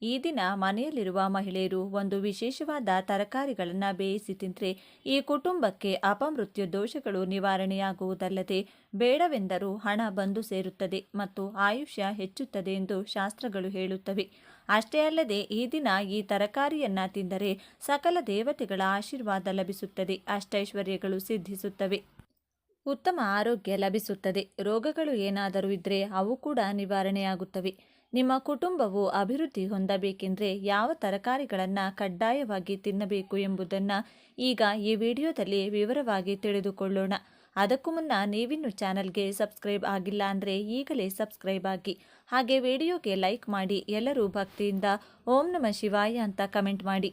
ಈ ದಿನ ಮನೆಯಲ್ಲಿರುವ ಮಹಿಳೆಯರು ಒಂದು ವಿಶೇಷವಾದ ತರಕಾರಿಗಳನ್ನು ಬೇಯಿಸಿ ತಿಂದರೆ ಈ ಕುಟುಂಬಕ್ಕೆ ಅಪಮೃತ್ಯು ದೋಷಗಳು ನಿವಾರಣೆಯಾಗುವುದಲ್ಲದೆ ಬೇಡವೆಂದರೂ ಹಣ ಬಂದು ಸೇರುತ್ತದೆ ಮತ್ತು ಆಯುಷ್ಯ ಹೆಚ್ಚುತ್ತದೆ ಎಂದು ಶಾಸ್ತ್ರಗಳು ಹೇಳುತ್ತವೆ. ಅಷ್ಟೇ ಅಲ್ಲದೆ ಈ ದಿನ ಈ ತರಕಾರಿಯನ್ನ ತಿಂದರೆ ಸಕಲ ದೇವತೆಗಳ ಆಶೀರ್ವಾದ ಲಭಿಸುತ್ತದೆ, ಅಷ್ಟೈಶ್ವರ್ಯಗಳು ಸಿದ್ಧಿಸುತ್ತವೆ, ಉತ್ತಮ ಆರೋಗ್ಯ ಲಭಿಸುತ್ತದೆ. ರೋಗಗಳು ಏನಾದರೂ ಇದ್ದರೆ ಅವು ಕೂಡ ನಿವಾರಣೆಯಾಗುತ್ತವೆ. ನಿಮ್ಮ ಕುಟುಂಬವು ಅಭಿವೃದ್ಧಿ ಹೊಂದಬೇಕೆಂದರೆ ಯಾವ ತರಕಾರಿಗಳನ್ನು ಕಡ್ಡಾಯವಾಗಿ ತಿನ್ನಬೇಕು ಎಂಬುದನ್ನು ಈಗ ಈ ವಿಡಿಯೋದಲ್ಲಿ ವಿವರವಾಗಿ ತಿಳಿದುಕೊಳ್ಳೋಣ. ಅದಕ್ಕೂ ಮುನ್ನ ನೀವಿನ್ನು ಚಾನಲ್ಗೆ ಸಬ್ಸ್ಕ್ರೈಬ್ ಆಗಿಲ್ಲ ಅಂದರೆ ಈಗಲೇ ಸಬ್ಸ್ಕ್ರೈಬ್ ಆಗಿ, ಹಾಗೆ ವಿಡಿಯೋಗೆ ಲೈಕ್ ಮಾಡಿ, ಎಲ್ಲರೂ ಭಕ್ತಿಯಿಂದ ಓಂ ನಮಃ ಶಿವಾಯ ಅಂತ ಕಮೆಂಟ್ ಮಾಡಿ.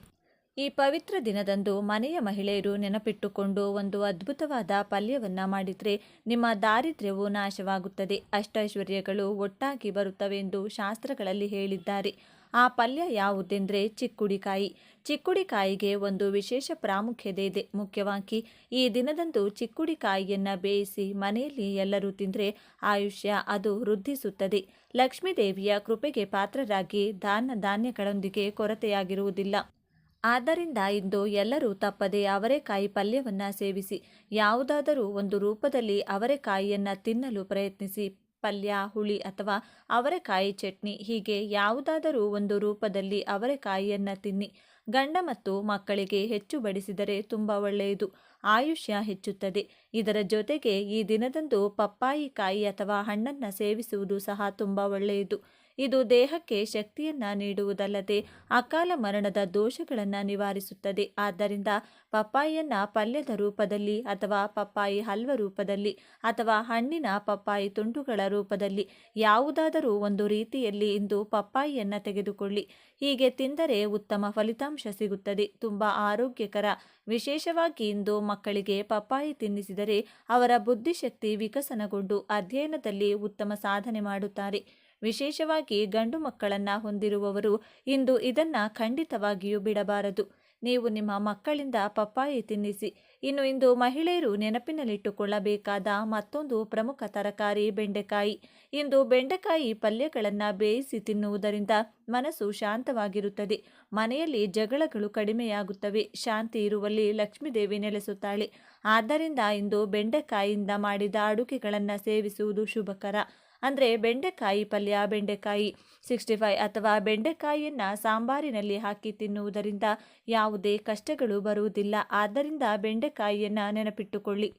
ಈ ಪವಿತ್ರ ದಿನದಂದು ಮನೆಯ ಮಹಿಳೆಯರು ನೆನಪಿಟ್ಟುಕೊಂಡು ಒಂದು ಅದ್ಭುತವಾದ ಪಲ್ಯವನ್ನ ಮಾಡಿದರೆ ನಿಮ್ಮ ದಾರಿದ್ರ್ಯವು ನಾಶವಾಗುತ್ತದೆ, ಅಷ್ಟೈಶ್ವರ್ಯಗಳು ಒಟ್ಟಾಗಿ ಬರುತ್ತವೆ ಎಂದು ಶಾಸ್ತ್ರಗಳಲ್ಲಿ ಹೇಳಿದ್ದಾರೆ. ಆ ಪಲ್ಯ ಯಾವುದೆಂದರೆ ಚಿಕ್ಕುಡಿಕಾಯಿ. ಚಿಕ್ಕುಡಿಕಾಯಿಗೆ ಒಂದು ವಿಶೇಷ ಪ್ರಾಮುಖ್ಯತೆ ಇದೆ. ಮುಖ್ಯವಾಗಿ ಈ ದಿನದಂದು ಚಿಕ್ಕುಡಿಕಾಯಿಯನ್ನು ಬೇಯಿಸಿ ಮನೆಯಲ್ಲಿ ಎಲ್ಲರೂ ತಿಂದರೆ ಆಯುಷ್ಯ ಅದು ವೃದ್ಧಿಸುತ್ತದೆ. ಲಕ್ಷ್ಮೀ ದೇವಿಯ ಕೃಪೆಗೆ ಪಾತ್ರರಾಗಿ ಧಾನ್ಯಗಳೊಂದಿಗೆ ಕೊರತೆಯಾಗಿರುವುದಿಲ್ಲ. ಆದ್ದರಿಂದ ಇಂದು ಎಲ್ಲರೂ ತಪ್ಪದೆ ಅವರೆಕಾಯಿ ಪಲ್ಯವನ್ನು ಸೇವಿಸಿ. ಯಾವುದಾದರೂ ಒಂದು ರೂಪದಲ್ಲಿ ಅವರೆಕಾಯಿಯನ್ನು ತಿನ್ನಲು ಪ್ರಯತ್ನಿಸಿ. ಪಲ್ಯ, ಹುಳಿ ಅಥವಾ ಅವರೆಕಾಯಿ ಚಟ್ನಿ, ಹೀಗೆ ಯಾವುದಾದರೂ ಒಂದು ರೂಪದಲ್ಲಿ ಅವರೆಕಾಯಿಯನ್ನು ತಿನ್ನಿ. ಗಂಡ ಮತ್ತು ಮಕ್ಕಳಿಗೆ ಹೆಚ್ಚು ಬಡಿಸಿದರೆ ತುಂಬ ಒಳ್ಳೆಯದು, ಆಯುಷ್ಯ ಹೆಚ್ಚುತ್ತದೆ. ಇದರ ಜೊತೆಗೆ ಈ ದಿನದಂದು ಪಪ್ಪಾಯಿ ಕಾಯಿ ಅಥವಾ ಹಣ್ಣನ್ನು ಸೇವಿಸುವುದು ಸಹ ತುಂಬ ಒಳ್ಳೆಯದು. ಇದು ದೇಹಕ್ಕೆ ಶಕ್ತಿಯನ್ನು ನೀಡುವುದಲ್ಲದೆ ಅಕಾಲ ಮರಣದ ದೋಷಗಳನ್ನು ನಿವಾರಿಸುತ್ತದೆ. ಆದ್ದರಿಂದ ಪಪ್ಪಾಯಿಯನ್ನು ಪಲ್ಯದ ರೂಪದಲ್ಲಿ ಅಥವಾ ಪಪ್ಪಾಯಿ ಹಲ್ವ ರೂಪದಲ್ಲಿ ಅಥವಾ ಹಣ್ಣಿನ ಪಪ್ಪಾಯಿ ತುಂಡುಗಳ ರೂಪದಲ್ಲಿ ಯಾವುದಾದರೂ ಒಂದು ರೀತಿಯಲ್ಲಿ ಇಂದು ಪಪ್ಪಾಯಿಯನ್ನು ತೆಗೆದುಕೊಳ್ಳಿ. ಹೀಗೆ ತಿಂದರೆ ಉತ್ತಮ ಫಲಿತಾಂಶ ಸಿಗುತ್ತದೆ, ತುಂಬ ಆರೋಗ್ಯಕರ. ವಿಶೇಷವಾಗಿ ಇಂದು ಮಕ್ಕಳಿಗೆ ಪಪ್ಪಾಯಿ ತಿನ್ನಿಸಿದರೆ ಅವರ ಬುದ್ಧಿಶಕ್ತಿ ವಿಕಸನಗೊಂಡು ಅಧ್ಯಯನದಲ್ಲಿ ಉತ್ತಮ ಸಾಧನೆ ಮಾಡುತ್ತಾರೆ. ವಿಶೇಷವಾಗಿ ಗಂಡು ಮಕ್ಕಳನ್ನು ಹೊಂದಿರುವವರು ಇಂದು ಇದನ್ನು ಖಂಡಿತವಾಗಿಯೂ ಬಿಡಬಾರದು. ನೀವು ನಿಮ್ಮ ಮಕ್ಕಳಿಂದ ಪಪ್ಪಾಯಿ ತಿನ್ನಿಸಿ. ಇನ್ನು ಇಂದು ಮಹಿಳೆಯರು ನೆನಪಿನಲ್ಲಿಟ್ಟುಕೊಳ್ಳಬೇಕಾದ ಮತ್ತೊಂದು ಪ್ರಮುಖ ತರಕಾರಿ ಬೆಂಡೆಕಾಯಿ. ಇಂದು ಬೆಂಡೆಕಾಯಿ ಪಲ್ಯಗಳನ್ನು ಬೇಯಿಸಿ ತಿನ್ನುವುದರಿಂದ ಮನಸ್ಸು ಶಾಂತವಾಗಿರುತ್ತದೆ, ಮನೆಯಲ್ಲಿ ಜಗಳಗಳು ಕಡಿಮೆಯಾಗುತ್ತವೆ, ಶಾಂತಿ ಇರುವಲ್ಲಿ ಲಕ್ಷ್ಮೀದೇವಿ ನೆಲೆಸುತ್ತಾಳೆ. ಆದ್ದರಿಂದ ಇಂದು ಬೆಂಡೆಕಾಯಿಯಿಂದ ಮಾಡಿದ ಅಡುಗೆಗಳನ್ನು ಸೇವಿಸುವುದು ಶುಭಕರ. ಅಂದರೆ ಬೆಂಡೆಕಾಯಿ ಪಲ್ಯ, ಬೆಂಡೆಕಾಯಿ 65 ಅಥವಾ ಬೆಂಡೆಕಾಯಿಯನ್ನು ಸಾಂಬಾರಿನಲ್ಲಿ ಹಾಕಿ ತಿನ್ನುವುದರಿಂದ ಯಾವುದೇ ಕಷ್ಟಗಳು ಬರುವುದಿಲ್ಲ. ಆದ್ದರಿಂದ ಬೆಂಡೆಕಾಯಿಯನ್ನು ನೆನಪಿಟ್ಟುಕೊಳ್ಳಿ.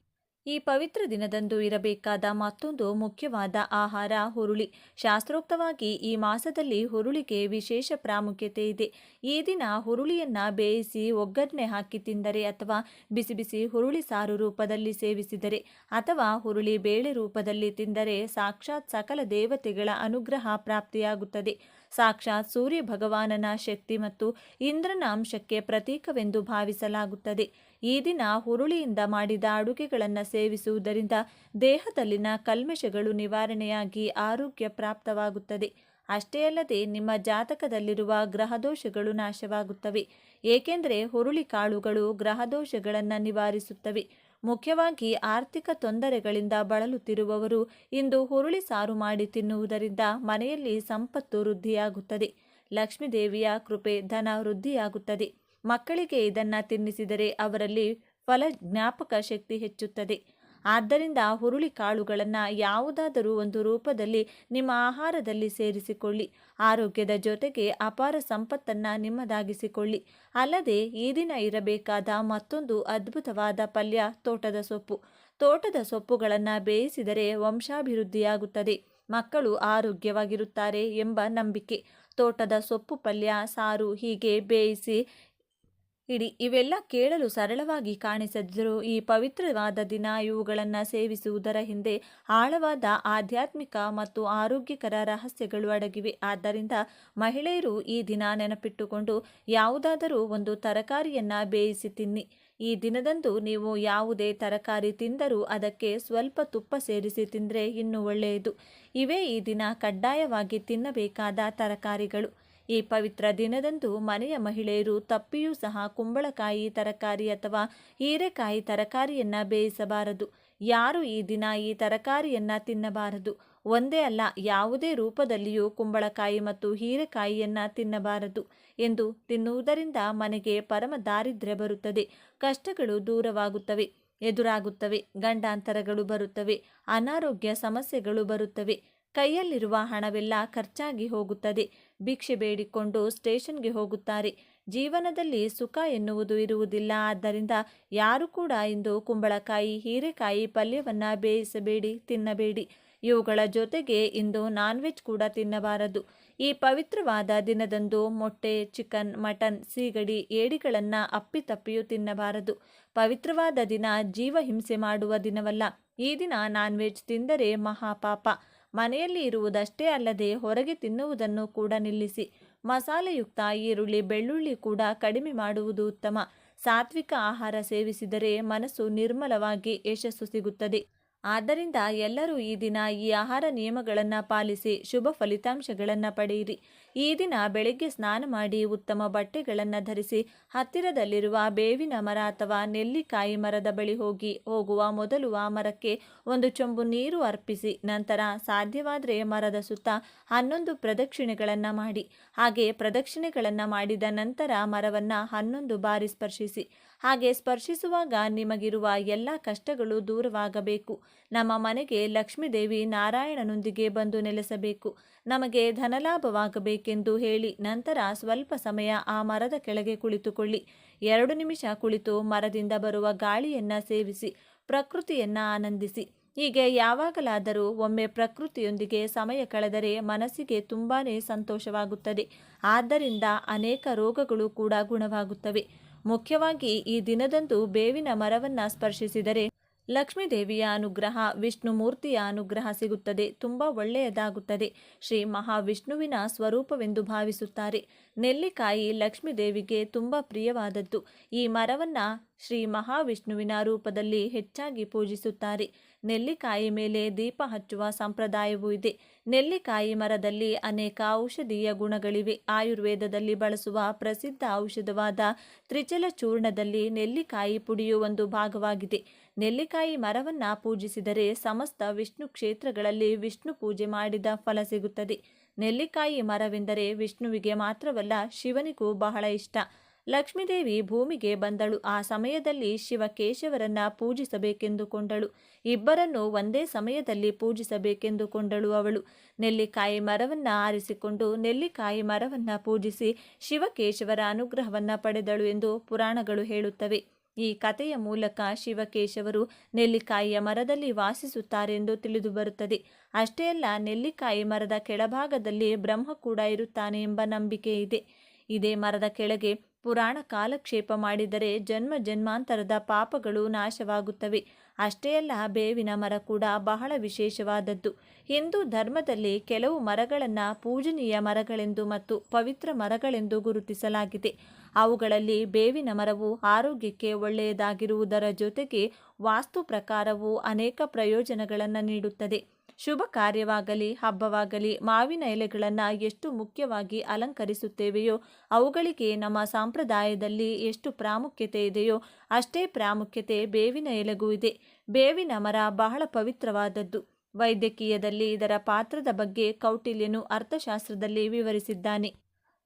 ಈ ಪವಿತ್ರ ದಿನದಂದು ಇರಬೇಕಾದ ಮತ್ತೊಂದು ಮುಖ್ಯವಾದ ಆಹಾರ ಹುರುಳಿ. ಶಾಸ್ತ್ರೋಕ್ತವಾಗಿ ಈ ಮಾಸದಲ್ಲಿ ಹುರುಳಿಗೆ ವಿಶೇಷ ಪ್ರಾಮುಖ್ಯತೆ ಇದೆ. ಈ ದಿನ ಹುರುಳಿಯನ್ನು ಬೇಯಿಸಿ ಒಗ್ಗರಣೆ ಹಾಕಿ ತಿಂದರೆ ಅಥವಾ ಬಿಸಿ ಬಿಸಿ ಹುರುಳಿ ಸಾರು ರೂಪದಲ್ಲಿ ಸೇವಿಸಿದರೆ ಅಥವಾ ಹುರುಳಿ ಬೇಳೆ ರೂಪದಲ್ಲಿ ತಿಂದರೆ ಸಾಕ್ಷಾತ್ ಸಕಲ ದೇವತೆಗಳ ಅನುಗ್ರಹ ಪ್ರಾಪ್ತಿಯಾಗುತ್ತದೆ. ಸಾಕ್ಷಾತ್ ಸೂರ್ಯ ಭಗವಾನನ ಶಕ್ತಿ ಮತ್ತು ಇಂದ್ರನ ಅಂಶಕ್ಕೆ ಪ್ರತೀಕವೆಂದು ಭಾವಿಸಲಾಗುತ್ತದೆ. ಈ ದಿನ ಹುರುಳಿಯಿಂದ ಮಾಡಿದ ಅಡುಗೆಗಳನ್ನು ಸೇವಿಸುವುದರಿಂದ ದೇಹದಲ್ಲಿನ ಕಲ್ಮಶಗಳು ನಿವಾರಣೆಯಾಗಿ ಆರೋಗ್ಯ ಪ್ರಾಪ್ತವಾಗುತ್ತದೆ. ಅಷ್ಟೇ ಅಲ್ಲದೆ ನಿಮ್ಮ ಜಾತಕದಲ್ಲಿರುವ ಗ್ರಹದೋಷಗಳು ನಾಶವಾಗುತ್ತವೆ. ಏಕೆಂದರೆ ಹುರುಳಿ ಕಾಳುಗಳು ಗ್ರಹದೋಷಗಳನ್ನು ನಿವಾರಿಸುತ್ತವೆ. ಮುಖ್ಯವಾಗಿ ಆರ್ಥಿಕ ತೊಂದರೆಗಳಿಂದ ಬಳಲುತ್ತಿರುವವರು ಇಂದು ಹುರುಳಿ ಸಾರು ಮಾಡಿ ತಿನ್ನುವುದರಿಂದ ಮನೆಯಲ್ಲಿ ಸಂಪತ್ತು ವೃದ್ಧಿಯಾಗುತ್ತದೆ, ಲಕ್ಷ್ಮೀ ದೇವಿಯ ಕೃಪೆ, ಧನ ವೃದ್ಧಿಯಾಗುತ್ತದೆ. ಮಕ್ಕಳಿಗೆ ಇದನ್ನು ತಿನ್ನಿಸಿದರೆ ಅವರಲ್ಲಿ ಜ್ಞಾಪಕ ಶಕ್ತಿ ಹೆಚ್ಚುತ್ತದೆ. ಆದ್ದರಿಂದ ಹುರುಳಿ ಕಾಳುಗಳನ್ನು ಯಾವುದಾದರೂ ಒಂದು ರೂಪದಲ್ಲಿ ನಿಮ್ಮ ಆಹಾರದಲ್ಲಿ ಸೇರಿಸಿಕೊಳ್ಳಿ. ಆರೋಗ್ಯದ ಜೊತೆಗೆ ಅಪಾರ ಸಂಪತ್ತನ್ನು ನಿಮ್ಮದಾಗಿಸಿಕೊಳ್ಳಿ. ಅಲ್ಲದೆ ಈ ದಿನ ಇರಬೇಕಾದ ಮತ್ತೊಂದು ಅದ್ಭುತವಾದ ಪಲ್ಯ ತೋಟದ ಸೊಪ್ಪು. ತೋಟದ ಸೊಪ್ಪುಗಳನ್ನು ಬೇಯಿಸಿದರೆ ವಂಶಾಭಿವೃದ್ಧಿಯಾಗುತ್ತದೆ, ಮಕ್ಕಳು ಆರೋಗ್ಯವಾಗಿರುತ್ತಾರೆ ಎಂಬ ನಂಬಿಕೆ. ತೋಟದ ಸೊಪ್ಪು ಪಲ್ಯ, ಸಾರು, ಹೀಗೆ ಬೇಯಿಸಿ ಇಡಿ. ಇವೆಲ್ಲ ಕೇಳಲು ಸರಳವಾಗಿ ಕಾಣಿಸದಿದ್ದರೂ ಈ ಪವಿತ್ರವಾದ ದಿನ ಇವುಗಳನ್ನು ಸೇವಿಸುವುದರ ಹಿಂದೆ ಆಳವಾದ ಆಧ್ಯಾತ್ಮಿಕ ಮತ್ತು ಆರೋಗ್ಯಕರ ರಹಸ್ಯಗಳು ಅಡಗಿವೆ. ಆದ್ದರಿಂದ ಮಹಿಳೆಯರು ಈ ದಿನ ನೆನಪಿಟ್ಟುಕೊಂಡು ಯಾವುದಾದರೂ ಒಂದು ತರಕಾರಿಯನ್ನು ಬೇಯಿಸಿ ತಿನ್ನಿ. ಈ ದಿನದಂದು ನೀವು ಯಾವುದೇ ತರಕಾರಿ ತಿಂದರೂ ಅದಕ್ಕೆ ಸ್ವಲ್ಪ ತುಪ್ಪ ಸೇರಿಸಿ ತಿಂದರೆ ಇನ್ನೂ ಒಳ್ಳೆಯದು. ಇವೇ ಈ ದಿನ ಕಡ್ಡಾಯವಾಗಿ ತಿನ್ನಬೇಕಾದ ತರಕಾರಿಗಳು. ಈ ಪವಿತ್ರ ದಿನದಂದು ಮನೆಯ ಮಹಿಳೆಯರು ತಪ್ಪಿಯೂ ಸಹ ಕುಂಬಳಕಾಯಿ ತರಕಾರಿ ಅಥವಾ ಹೀರೆಕಾಯಿ ತರಕಾರಿಯನ್ನು ಬೇಯಿಸಬಾರದು. ಯಾರು ಈ ದಿನ ಈ ತರಕಾರಿಯನ್ನು ತಿನ್ನಬಾರದು. ಒಂದೇ ಅಲ್ಲ, ಯಾವುದೇ ರೂಪದಲ್ಲಿಯೂ ಕುಂಬಳಕಾಯಿ ಮತ್ತು ಹೀರೆಕಾಯಿಯನ್ನು ತಿನ್ನಬಾರದು. ಎಂದು ತಿನ್ನುವುದರಿಂದ ಮನೆಗೆ ಪರಮ ದಾರಿದ್ರ್ಯ ಬರುತ್ತದೆ, ಕಷ್ಟಗಳು ದೂರವಾಗುತ್ತವೆ, ಎದುರಾಗುತ್ತವೆ, ಗಂಡಾಂತರಗಳು ಬರುತ್ತವೆ, ಅನಾರೋಗ್ಯ ಸಮಸ್ಯೆಗಳು ಬರುತ್ತವೆ, ಕೈಯಲ್ಲಿರುವ ಹಣವೆಲ್ಲ ಖರ್ಚಾಗಿ ಹೋಗುತ್ತದೆ, ಭಿಕ್ಷೆ ಬೇಡಿಕೊಂಡು ಸ್ಟೇಷನ್ಗೆ ಹೋಗುತ್ತಾರೆ, ಜೀವನದಲ್ಲಿ ಸುಖ ಎನ್ನುವುದು ಇರುವುದಿಲ್ಲ. ಆದ್ದರಿಂದ ಯಾರು ಕೂಡ ಇಂದು ಕುಂಬಳಕಾಯಿ ಹೀರೆಕಾಯಿ ಪಲ್ಯವನ್ನು ಬೇಯಿಸಬೇಡಿ, ತಿನ್ನಬೇಡಿ. ಇವುಗಳ ಜೊತೆಗೆ ಇಂದು ನಾನ್ ವೆಜ್ ಕೂಡ ತಿನ್ನಬಾರದು. ಈ ಪವಿತ್ರವಾದ ದಿನದಂದು ಮೊಟ್ಟೆ, ಚಿಕನ್, ಮಟನ್, ಸೀಗಡಿ, ಏಡಿಗಳನ್ನು ಅಪ್ಪಿತಪ್ಪಿಯೂ ತಿನ್ನಬಾರದು. ಪವಿತ್ರವಾದ ದಿನ, ಜೀವ ಹಿಂಸೆ ಮಾಡುವ ದಿನವಲ್ಲ. ಈ ದಿನ ನಾನ್ ವೆಜ್ ತಿಂದರೆ ಮಹಾಪಾಪ. ಮನೆಯಲ್ಲಿ ಇರುವುದಷ್ಟೇ ಅಲ್ಲದೆ ಹೊರಗೆ ತಿನ್ನುವುದನ್ನು ಕೂಡ ನಿಲ್ಲಿಸಿ. ಮಸಾಲೆಯುಕ್ತ ಈರುಳ್ಳಿ, ಬೆಳ್ಳುಳ್ಳಿ ಕೂಡ ಕಡಿಮೆ ಮಾಡುವುದು ಉತ್ತಮ. ಸಾತ್ವಿಕ ಆಹಾರ ಸೇವಿಸಿದರೆ ಮನಸ್ಸು ನಿರ್ಮಲವಾಗಿ ಯಶಸ್ಸು ಸಿಗುತ್ತದೆ. ಆದ್ದರಿಂದ ಎಲ್ಲರೂ ಈ ದಿನ ಈ ಆಹಾರ ನಿಯಮಗಳನ್ನು ಪಾಲಿಸಿ ಶುಭ ಫಲಿತಾಂಶಗಳನ್ನು ಪಡೆಯಿರಿ. ಈ ದಿನ ಬೆಳಗ್ಗೆ ಸ್ನಾನ ಮಾಡಿ ಉತ್ತಮ ಬಟ್ಟೆಗಳನ್ನು ಧರಿಸಿ ಹತ್ತಿರದಲ್ಲಿರುವ ಬೇವಿನ ಮರ ಅಥವಾ ನೆಲ್ಲಿಕಾಯಿ ಮರದ ಬಳಿ ಹೋಗುವ ಮೊದಲು ಆ ಮರಕ್ಕೆ ಒಂದು ಚೊಂಬು ನೀರು ಅರ್ಪಿಸಿ. ನಂತರ ಸಾಧ್ಯವಾದರೆ ಮರದ ಸುತ್ತ 11 ಪ್ರದಕ್ಷಿಣೆಗಳನ್ನು ಮಾಡಿ. ಹಾಗೆ ಪ್ರದಕ್ಷಿಣೆಗಳನ್ನು ಮಾಡಿದ ನಂತರ ಮರವನ್ನು 11 ಬಾರಿ ಸ್ಪರ್ಶಿಸಿ. ಹಾಗೆ ಸ್ಪರ್ಶಿಸುವಾಗ ನಿಮಗಿರುವ ಎಲ್ಲ ಕಷ್ಟಗಳು ದೂರವಾಗಬೇಕು. ನಮ್ಮ ಮನೆಗೆ ಲಕ್ಷ್ಮೀದೇವಿ ನಾರಾಯಣನೊಂದಿಗೆ ಬಂದು ನೆಲೆಸಬೇಕು, ನಮಗೆ ಧನಲಾಭವಾಗಬೇಕೆಂದು ಹೇಳಿ ನಂತರ ಸ್ವಲ್ಪ ಸಮಯ ಆ ಮರದ ಕೆಳಗೆ ಕುಳಿತುಕೊಳ್ಳಿ. 2 ನಿಮಿಷ ಕುಳಿತು ಮರದಿಂದ ಬರುವ ಗಾಳಿಯನ್ನು ಸೇವಿಸಿ ಪ್ರಕೃತಿಯನ್ನು ಆನಂದಿಸಿ. ಹೀಗೆ ಯಾವಾಗಲಾದರೂ ಒಮ್ಮೆ ಪ್ರಕೃತಿಯೊಂದಿಗೆ ಸಮಯ ಕಳೆದರೆ ಮನಸ್ಸಿಗೆ ತುಂಬಾನೇ ಸಂತೋಷವಾಗುತ್ತದೆ. ಆದ್ದರಿಂದ ಅನೇಕ ರೋಗಗಳು ಕೂಡ ಗುಣವಾಗುತ್ತವೆ. ಮುಖ್ಯವಾಗಿ ಈ ದಿನದಂದು ಬೇವಿನ ಮರವನ್ನು ಸ್ಪರ್ಶಿಸಿದರೆ ಲಕ್ಷ್ಮೀದೇವಿಯ ಅನುಗ್ರಹ, ವಿಷ್ಣು ಮೂರ್ತಿಯ ಅನುಗ್ರಹ ಸಿಗುತ್ತದೆ, ತುಂಬ ಒಳ್ಳೆಯದಾಗುತ್ತದೆ. ಶ್ರೀ ಮಹಾವಿಷ್ಣುವಿನ ಸ್ವರೂಪವೆಂದು ಭಾವಿಸುತ್ತಾರೆ. ನೆಲ್ಲಿಕಾಯಿ ಲಕ್ಷ್ಮೀದೇವಿಗೆ ತುಂಬ ಪ್ರಿಯವಾದದ್ದು. ಈ ಮರವನ್ನು ಶ್ರೀ ಮಹಾವಿಷ್ಣುವಿನ ರೂಪದಲ್ಲಿ ಹೆಚ್ಚಾಗಿ ಪೂಜಿಸುತ್ತಾರೆ. ನೆಲ್ಲಿಕಾಯಿ ಮೇಲೆ ದೀಪ ಹಚ್ಚುವ ಸಂಪ್ರದಾಯವೂ ಇದೆ. ನೆಲ್ಲಿಕಾಯಿ ಮರದಲ್ಲಿ ಅನೇಕ ಔಷಧೀಯ ಗುಣಗಳಿವೆ. ಆಯುರ್ವೇದದಲ್ಲಿ ಬಳಸುವ ಪ್ರಸಿದ್ಧ ಔಷಧವಾದ ತ್ರಿಚಲ ಚೂರ್ಣದಲ್ಲಿ ನೆಲ್ಲಿಕಾಯಿ ಪುಡಿಯು ಒಂದು ಭಾಗವಾಗಿದೆ. ನೆಲ್ಲಿಕಾಯಿ ಮರವನ್ನು ಪೂಜಿಸಿದರೆ ಸಮಸ್ತ ವಿಷ್ಣು ಕ್ಷೇತ್ರಗಳಲ್ಲಿ ವಿಷ್ಣು ಪೂಜೆ ಮಾಡಿದ ಫಲ ಸಿಗುತ್ತದೆ. ನೆಲ್ಲಿಕಾಯಿ ಮರವೆಂದರೆ ವಿಷ್ಣುವಿಗೆ ಮಾತ್ರವಲ್ಲ, ಶಿವನಿಗೂ ಬಹಳ ಇಷ್ಟ. ಲಕ್ಷ್ಮೀದೇವಿ ಭೂಮಿಗೆ ಬಂದಳು. ಆ ಸಮಯದಲ್ಲಿ ಶಿವಕೇಶವರನ್ನ ಪೂಜಿಸಬೇಕೆಂದುಕೊಂಡಳು. ಇಬ್ಬರನ್ನು ಒಂದೇ ಸಮಯದಲ್ಲಿ ಪೂಜಿಸಬೇಕೆಂದುಕೊಂಡಳು ಅವಳು. ನೆಲ್ಲಿಕಾಯಿ ಮರವನ್ನು ಆರಿಸಿಕೊಂಡು ನೆಲ್ಲಿಕಾಯಿ ಮರವನ್ನು ಪೂಜಿಸಿ ಶಿವಕೇಶವರ ಅನುಗ್ರಹವನ್ನು ಪಡೆದಳು ಎಂದು ಪುರಾಣಗಳು ಹೇಳುತ್ತವೆ. ಈ ಕಥೆಯ ಮೂಲಕ ಶಿವಕೇಶವರು ನೆಲ್ಲಿಕಾಯಿಯ ಮರದಲ್ಲಿ ವಾಸಿಸುತ್ತಾರೆಂದು ತಿಳಿದು ಬರುತ್ತದೆ. ಅಷ್ಟೇ ಅಲ್ಲ, ನೆಲ್ಲಿಕಾಯಿ ಮರದ ಕೆಳಭಾಗದಲ್ಲಿ ಬ್ರಹ್ಮ ಕೂಡ ಇರುತ್ತಾನೆ ಎಂಬ ನಂಬಿಕೆ ಇದೆ. ಇದೇ ಮರದ ಕೆಳಗೆ ಪುರಾಣ ಕಾಲಕ್ಷೇಪ ಮಾಡಿದರೆ ಜನ್ಮ ಜನ್ಮಾಂತರದ ಪಾಪಗಳು ನಾಶವಾಗುತ್ತವೆ. ಅಷ್ಟೇ ಅಲ್ಲ, ಬೇವಿನ ಮರ ಕೂಡ ಬಹಳ ವಿಶೇಷವಾದದ್ದು. ಹಿಂದೂ ಧರ್ಮದಲ್ಲಿ ಕೆಲವು ಮರಗಳನ್ನು ಪೂಜನೀಯ ಮರಗಳೆಂದು ಮತ್ತು ಪವಿತ್ರ ಮರಗಳೆಂದು ಗುರುತಿಸಲಾಗಿದೆ. ಅವುಗಳಲ್ಲಿ ಬೇವಿನ ಮರವು ಆರೋಗ್ಯಕ್ಕೆ ಒಳ್ಳೆಯದಾಗಿರುವುದರ ಜೊತೆಗೆ ವಾಸ್ತು ಪ್ರಕಾರವು ಅನೇಕ ಪ್ರಯೋಜನಗಳನ್ನು ನೀಡುತ್ತದೆ. ಶುಭ ಕಾರ್ಯವಾಗಲಿ ಹಬ್ಬವಾಗಲಿ ಮಾವಿನ ಎಲೆಗಳನ್ನು ಎಷ್ಟು ಮುಖ್ಯವಾಗಿ ಅಲಂಕರಿಸುತ್ತೇವೆಯೋ ಅವುಗಳಿಗೆ ನಮ್ಮ ಸಂಪ್ರದಾಯದಲ್ಲಿ ಎಷ್ಟು ಪ್ರಾಮುಖ್ಯತೆ ಇದೆಯೋ ಅಷ್ಟೇ ಪ್ರಾಮುಖ್ಯತೆ ಬೇವಿನ ಎಲೆಗೂ ಇದೆ. ಬೇವಿನ ಮರ ಬಹಳ ಪವಿತ್ರವಾದದ್ದು. ವೈದ್ಯಕೀಯದಲ್ಲಿ ಇದರ ಪಾತ್ರದ ಬಗ್ಗೆ ಕೌಟಿಲ್ಯನು ಅರ್ಥಶಾಸ್ತ್ರದಲ್ಲಿ ವಿವರಿಸಿದ್ದಾನೆ.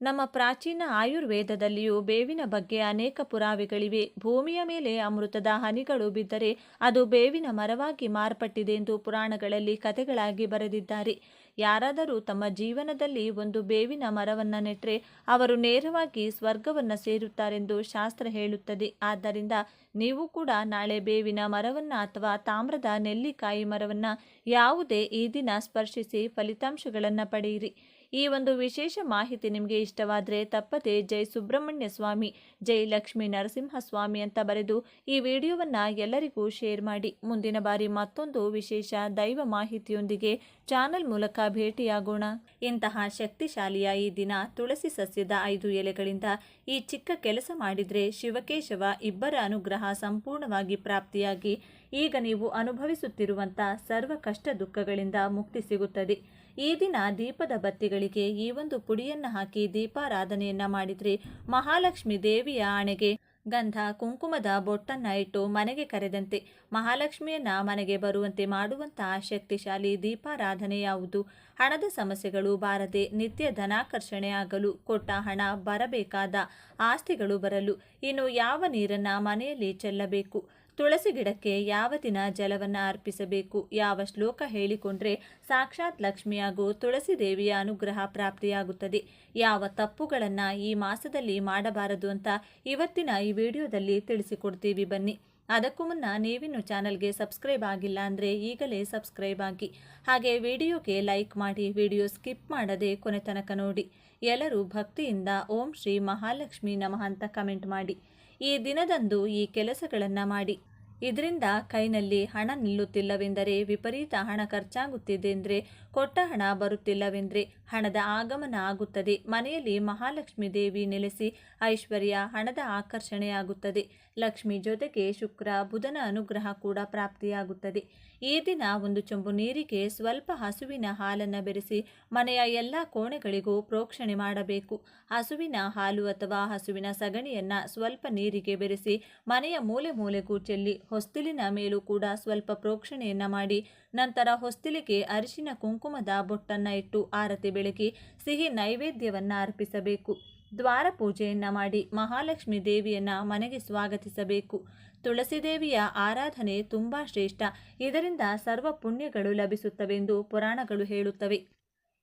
ನಮ್ಮ ಪ್ರಾಚೀನ ಆಯುರ್ವೇದದಲ್ಲಿಯೂ ಬೇವಿನ ಬಗ್ಗೆ ಅನೇಕ ಪುರಾವೆಗಳಿವೆ. ಭೂಮಿಯ ಮೇಲೆ ಅಮೃತದ ಹನಿಗಳು ಬಿದ್ದರೆ ಅದು ಬೇವಿನ ಮರವಾಗಿ ಮಾರ್ಪಟ್ಟಿದೆ ಎಂದು ಪುರಾಣಗಳಲ್ಲಿ ಕಥೆಗಳಾಗಿ ಬರೆದಿದ್ದಾರೆ. ಯಾರಾದರೂ ತಮ್ಮ ಜೀವನದಲ್ಲಿ ಒಂದು ಬೇವಿನ ಮರವನ್ನು ನೆಟ್ಟರೆ ಅವರು ನೇರವಾಗಿ ಸ್ವರ್ಗವನ್ನು ಸೇರುತ್ತಾರೆಂದು ಶಾಸ್ತ್ರ ಹೇಳುತ್ತದೆ. ಆದ್ದರಿಂದ ನೀವು ಕೂಡ ನಾಳೆ ಬೇವಿನ ಮರವನ್ನು ಅಥವಾ ತಾಮ್ರದ ನೆಲ್ಲಿಕಾಯಿ ಮರವನ್ನು ಯಾವುದೇ ಈ ದಿನ ಸ್ಪರ್ಶಿಸಿ ಫಲಿತಾಂಶಗಳನ್ನು ಪಡೆಯಿರಿ. ಈ ಒಂದು ವಿಶೇಷ ಮಾಹಿತಿ ನಿಮಗೆ ಇಷ್ಟವಾದರೆ ತಪ್ಪದೆ ಜೈ ಸುಬ್ರಹ್ಮಣ್ಯ ಸ್ವಾಮಿ, ಜೈ ಲಕ್ಷ್ಮೀ ನರಸಿಂಹಸ್ವಾಮಿ ಅಂತ ಬರೆದು ಈ ವಿಡಿಯೋವನ್ನು ಎಲ್ಲರಿಗೂ ಶೇರ್ ಮಾಡಿ. ಮುಂದಿನ ಬಾರಿ ಮತ್ತೊಂದು ವಿಶೇಷ ದೈವ ಮಾಹಿತಿಯೊಂದಿಗೆ ಚಾನಲ್ ಮೂಲಕ ಭೇಟಿಯಾಗೋಣ. ಇಂತಹ ಶಕ್ತಿಶಾಲಿಯ ಈ ದಿನ ತುಳಸಿ ಸಸ್ಯದ 5 ಎಲೆಗಳಿಂದ ಈ ಚಿಕ್ಕ ಕೆಲಸ ಮಾಡಿದರೆ ಶಿವಕೇಶವ ಇಬ್ಬರ ಅನುಗ್ರಹ ಸಂಪೂರ್ಣವಾಗಿ ಪ್ರಾಪ್ತಿಯಾಗಿ ಈಗ ನೀವು ಅನುಭವಿಸುತ್ತಿರುವಂಥ ಸರ್ವ ಕಷ್ಟ ದುಃಖಗಳಿಂದ ಮುಕ್ತಿ ಸಿಗುತ್ತದೆ. ಈ ದಿನ ದೀಪದ ಬತ್ತಿಗಳಿಗೆ ಈ ಒಂದು ಪುಡಿಯನ್ನು ಹಾಕಿ ದೀಪಾರಾಧನೆಯನ್ನು ಮಾಡಿದರೆ ಮಹಾಲಕ್ಷ್ಮಿ ದೇವಿಯ ಆಣೆಗೆ ಗಂಧ ಕುಂಕುಮದ ಬೊಟ್ಟನ್ನ ಇಟ್ಟು ಮನೆಗೆ ಕರೆದಂತೆ ಮಹಾಲಕ್ಷ್ಮಿಯನ್ನ ಮನೆಗೆ ಬರುವಂತೆ ಮಾಡುವಂತಹ ಶಕ್ತಿಶಾಲಿ ದೀಪಾರಾಧನೆ ಯಾವುದು? ಹಣದ ಸಮಸ್ಯೆಗಳು ಬಾರದೆ ನಿತ್ಯ ಧನಾಕರ್ಷಣೆ ಆಗಲು, ಕೊಟ್ಟ ಹಣ ಬರಬೇಕಾದ ಆಸ್ತಿಗಳು ಬರಲು ಇನ್ನು ಯಾವ ನೀರನ್ನ ಮನೆಯಲ್ಲಿ ಚೆಲ್ಲಬೇಕು? ತುಳಸಿ ಗಿಡಕ್ಕೆ ಯಾವ ದಿನ ಜಲವನ್ನ ಅರ್ಪಿಸಬೇಕು? ಯಾವ ಶ್ಲೋಕ ಹೇಳಿಕೊಂಡ್ರೆ ಸಾಕ್ಷಾತ್ ಲಕ್ಷ್ಮಿ ಹಾಗೂ ತುಳಸಿ ದೇವಿಯ ಅನುಗ್ರಹ ಪ್ರಾಪ್ತಿಯಾಗುತ್ತದೆ? ಯಾವ ತಪ್ಪುಗಳನ್ನು ಈ ಮಾಸದಲ್ಲಿ ಮಾಡಬಾರದು ಅಂತ ಇವತ್ತಿನ ಈ ವಿಡಿಯೋದಲ್ಲಿ ತಿಳಿಸಿಕೊಡ್ತೀವಿ, ಬನ್ನಿ. ಅದಕ್ಕೂ ಮುನ್ನ ನೀವಿನ್ನು ಚಾನಲ್ಗೆ ಸಬ್ಸ್ಕ್ರೈಬ್ ಆಗಿಲ್ಲ ಅಂದರೆ ಈಗಲೇ ಸಬ್ಸ್ಕ್ರೈಬ್ ಆಗಿ, ಹಾಗೆ ವಿಡಿಯೋಗೆ ಲೈಕ್ ಮಾಡಿ, ವಿಡಿಯೋ ಸ್ಕಿಪ್ ಮಾಡದೆ ಕೊನೆ ತನಕ ನೋಡಿ. ಎಲ್ಲರೂ ಭಕ್ತಿಯಿಂದ ಓಂ ಶ್ರೀ ಮಹಾಲಕ್ಷ್ಮಿ ನಮಃ ಅಂತ ಕಮೆಂಟ್ ಮಾಡಿ. ಈ ದಿನದಂದು ಈ ಕೆಲಸಗಳನ್ನು ಮಾಡಿ. ಇದರಿಂದ ಕೈನಲ್ಲಿ ಹಣ ನಿಲ್ಲುತ್ತಿಲ್ಲವೆಂದರೆ, ವಿಪರೀತ ಹಣ ಖರ್ಚಾಗುತ್ತಿದೆ ಅಂದರೆ, ಕೊಟ್ಟ ಹಣ ಬರುತ್ತಿಲ್ಲವೆಂದರೆ ಹಣದ ಆಗಮನ ಆಗುತ್ತದೆ. ಮನೆಯಲ್ಲಿ ಮಹಾಲಕ್ಷ್ಮಿ ದೇವಿ ನೆಲೆಸಿ ಐಶ್ವರ್ಯ, ಹಣದ ಆಕರ್ಷಣೆಯಾಗುತ್ತದೆ. ಲಕ್ಷ್ಮಿ ಜೊತೆಗೆ ಶುಕ್ರ, ಬುಧನ ಅನುಗ್ರಹ ಕೂಡ ಪ್ರಾಪ್ತಿಯಾಗುತ್ತದೆ. ಈ ದಿನ ಒಂದು ಚೊಂಬು ನೀರಿಗೆ ಸ್ವಲ್ಪ ಹಸುವಿನ ಹಾಲನ್ನು ಬೆರೆಸಿ ಮನೆಯ ಎಲ್ಲ ಕೋಣೆಗಳಿಗೂ ಪ್ರೋಕ್ಷಣೆ ಮಾಡಬೇಕು. ಹಸುವಿನ ಹಾಲು ಅಥವಾ ಹಸುವಿನ ಸಗಣಿಯನ್ನು ಸ್ವಲ್ಪ ನೀರಿಗೆ ಬೆರೆಸಿ ಮನೆಯ ಮೂಲೆ ಮೂಲೆಗೂ ಚೆಲ್ಲಿ ಹೊಸ್ತಿಲಿನ ಮೇಲೂ ಕೂಡ ಸ್ವಲ್ಪ ಪ್ರೋಕ್ಷಣೆಯನ್ನು ಮಾಡಿ, ನಂತರ ಹೊಸ್ತಿಲಿಗೆ ಅರಿಶಿನ ಕುಂಕುಮದ ಬೊಟ್ಟನ್ನು ಇಟ್ಟು ಆರತಿ ಬೆಳಗಿ ಸಿಹಿ ನೈವೇದ್ಯವನ್ನು ಅರ್ಪಿಸಬೇಕು. ದ್ವಾರ ಪೂಜೆಯನ್ನು ಮಾಡಿ ಮಹಾಲಕ್ಷ್ಮಿ ದೇವಿಯನ್ನ ಮನೆಗೆ ಸ್ವಾಗತಿಸಬೇಕು. ತುಳಸಿ ದೇವಿಯ ಆರಾಧನೆ ತುಂಬಾ ಶ್ರೇಷ್ಠ. ಇದರಿಂದ ಸರ್ವ ಪುಣ್ಯಗಳು ಲಭಿಸುತ್ತವೆಂದು ಪುರಾಣಗಳು ಹೇಳುತ್ತವೆ.